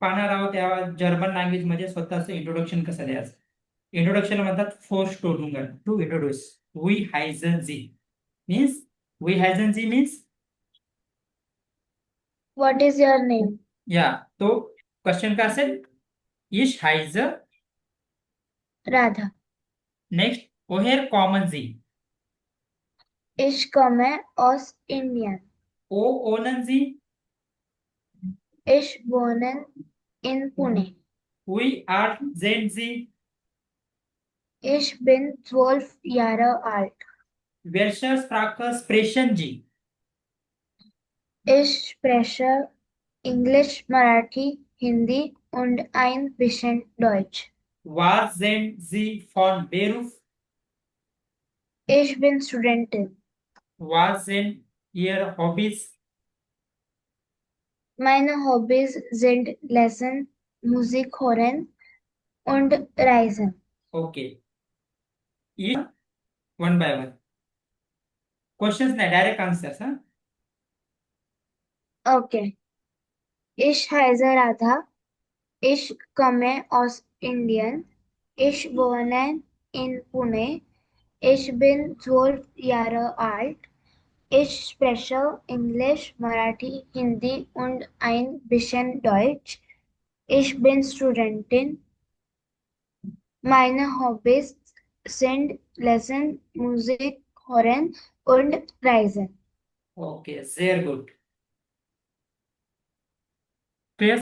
पाहणार आहोत या जर्मन लँग्वेज मध्ये स्वतःचं इंट्रोडक्शन कसं द्यायचं. इंट्रोडक्शन म्हणतात फोरस्टोलुंगन टू इंट्रोड्यूस. वी हायझन झी मीन्स वी हायझन झी means What is your name? या. तो क्वेश्चन काय असेल? इश हायझ. Radha. नेक्स्ट ओहेर कॉमन झी. Ich komme aus Indien. ओ ओनन झी. Ich wohne in Pune. वी आर झेन झी. Ich bin 12 Jahre alt. वेल्शर स्प्राक स्प्रेशन झी. Ich spreche Englisch, Marathi, Hindi und ein bisschen Deutsch. Was sind Sie von Beruf? Ich bin Studentin. Was sind Ihre Hobbys? Meine Hobbys sind Lesen, Musik hören und Reisen. Okay. Each one by one. Questions नाही, direct answers. Huh? Okay. Ich heiße Radha. Ich komme aus Indien. Ich wohne in Pune. Ich bin 12 Jahre alt. Ich spreche Englisch, Marathi, Hindi und ein bisschen Deutsch. Ich bin Studentin. Meine Hobbys sind Lesen, Musik hören und Reisen. Okay, sehr gut.